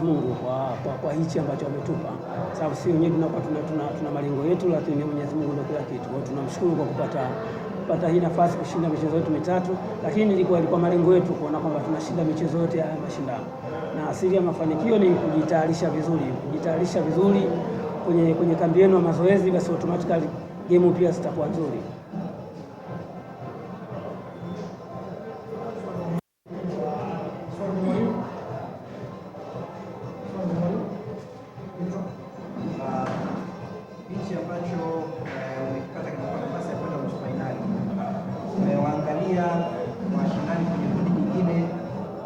Mungu kwa hichi ambacho ametupa, sababu sisi wenyewe tuna malengo yetu, lakini Mwenyezi Mungu ndio kila kitu. Kwa hiyo tunamshukuru kwa kupata hii nafasi kushinda michezo yetu mitatu, lakini ilikuwa malengo yetu kuona kwamba tunashinda michezo yote ya mashindano, na asili ya mafanikio ni kujitayarisha vizuri kwenye kambi yenu ya mazoezi, basi automatically game pia zitakuwa nzuri. Hichi ambacho umekipata kinapata nafasi ya kwenda nusu fainali, umewaangalia washindani kwenye kundi nyingine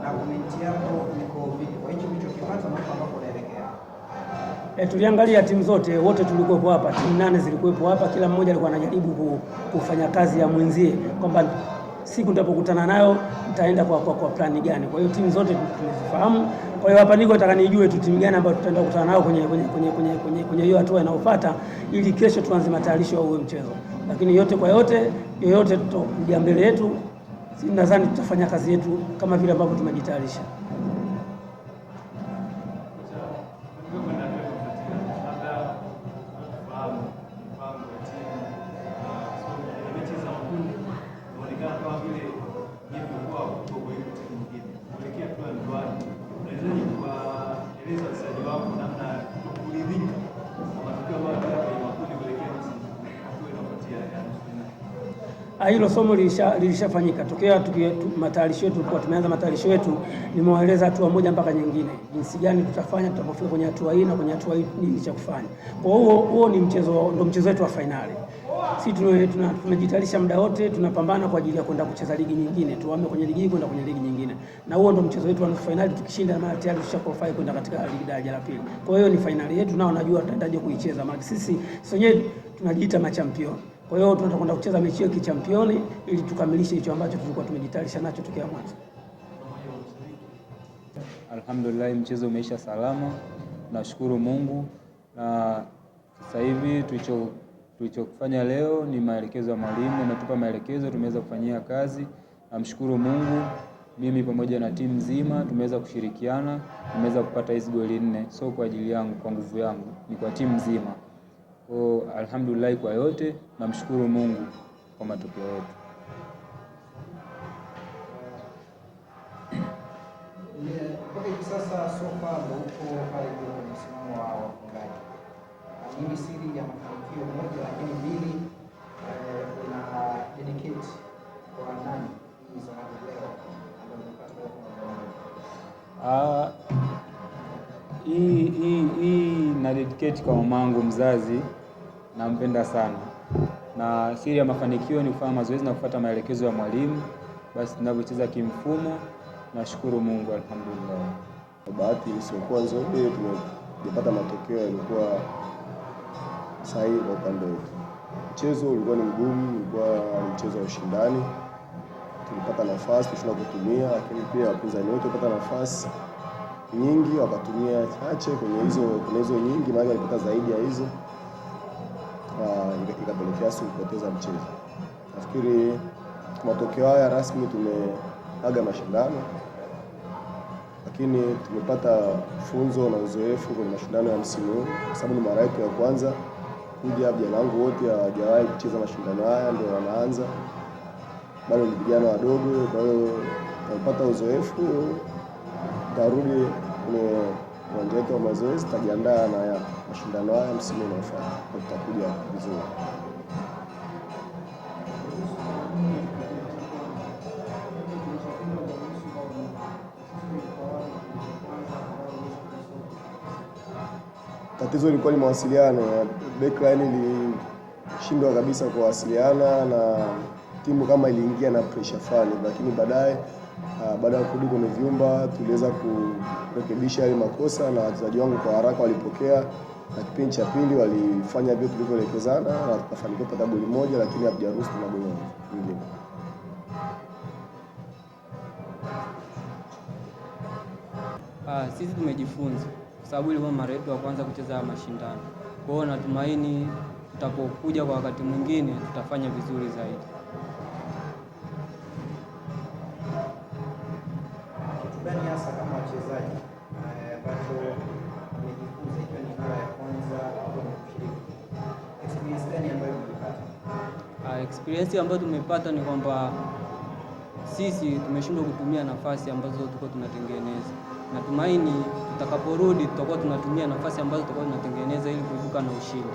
na komenti yako iko vipi kwa hicho ulichokipata na ambapo unaelekea? Tuliangalia timu zote, wote tulikuwepo hapa, timu 8 zilikuwepo hapa, kila mmoja alikuwa anajaribu kufanya kazi ya mwenzie, kwamba siku nitapokutana nayo nitaenda kwa plani gani. Kwa hiyo timu zote tunazifahamu. Kwa hiyo hapa niko nataka nijue tu timu gani ambayo tutaenda kukutana nayo kwenye hiyo hatua inayofuata, ili kesho tuanze matayarisho ya huo mchezo. Lakini yote kwa yote, yoyote tutakuja mbele yetu, nadhani tutafanya kazi yetu kama vile ambavyo tumejitayarisha. Hilo somo lilishafanyika tokea matayarisho yetu, kwa tumeanza matayarisho yetu, nimewaeleza hatua moja mpaka nyingine jinsi gani tutafanya tutapofika kwenye hatua hii na kwenye hatua hii nini cha kufanya. Kwa huo ni mchezo wetu wa finali. Sisi tunajitayarisha muda wote, tunapambana kwa ajili ya kwenda kucheza ligi nyingine, tuame kwenye ligi hii kwenda kwenye ligi nyingine, na huo ndio mchezo wetu wa nusu finali. Tukishinda maana tayari tushaqualify kwenda katika ligi daraja la pili. Kwa hiyo ni finali yetu, nao najua tutaendaje kuicheza, maana sisi wenyewe tunajiita machampioni. Kwa hiyo tunakwenda kucheza mechi ya kichampioni ili tukamilishe hicho ambacho tulikuwa tumejitayarisha nacho tokea mwanzo. Alhamdulillah, mchezo umeisha salama. Nashukuru Mungu, na sasa hivi tulichofanya leo ni maelekezo ya mwalimu, ametupa maelekezo, tumeweza kufanyia kazi. Namshukuru Mungu, mimi pamoja na timu nzima tumeweza kushirikiana, tumeweza kupata hizo goli 4, sio kwa ajili yangu, kwa nguvu yangu, ni kwa timu nzima. Alhamdulillah kwa yote, namshukuru Mungu kwa matokeo yetu. Mpaka hivi sasa sofa uko pale kwa msimamo wa wafungaji. Nini siri ya mafanikio moja, lakini mbili, una dedicate kwa nani hii zawadi leo ambayo umepata? Hii na dedicate kwa mamangu mzazi, nampenda sana. Na siri ya mafanikio ni kufanya mazoezi na kufuata maelekezo ya mwalimu. Basi tunapocheza kimfumo, nashukuru Mungu, alhamdulillah. Bahati isiyokuwa nzuri, tumepata matokeo yalikuwa sahihi kwa upande wetu. Mchezo ulikuwa ni mgumu, ulikuwa ni mchezo wa ushindani. Tulipata nafasi tushinda kutumia, lakini pia wapinzani wetu walipata nafasi nyingi wakatumia chache. Kwenye hizo nyingi maana walipata zaidi ya hizo, ikapelekea sisi kupoteza mchezo. Nafikiri matokeo haya rasmi tumeaga mashindano, lakini tumepata funzo na uzoefu kwenye mashindano ya msimu huu, kwa sababu ni mara yetu ya kwanza kuja. Vijana wangu wote hawajawahi kucheza mashindano haya, ndio wanaanza, bado ni vijana wadogo. Kwa hiyo tumepata uzoefu, tarudi kwenye uwanja wetu wa mazoezi, tutajiandaa na mashindano haya msimu unaofuata, tutakuja vizuri. Tatizo lilikuwa ni mawasiliano. Backline ilishindwa kabisa kuwasiliana na timu, kama iliingia na pressure fulani, lakini baadaye baada ya kurudi kwenye vyumba tuliweza kurekebisha yale makosa, na wachezaji wangu kwa haraka walipokea, na kipindi cha pili walifanya vile tulivyoelekezana na tukafanikiwa kupata goli moja, lakini hatujaruhusu magoli mengine. Sisi tumejifunza kwa sababu ilikuwa mara yetu ya kwanza kucheza mashindano. Kwa hiyo natumaini tutapokuja kwa wakati mwingine tutafanya vizuri zaidi. Kitu gani hasa kama wachezaji ambacho Experience ambayo tumepata ni kwamba sisi tumeshindwa kutumia nafasi ambazo tuko tunatengeneza. Natumaini tutakaporudi tutakuwa tunatumia nafasi ambazo tutakuwa tunatengeneza ili kuibuka na ushindi.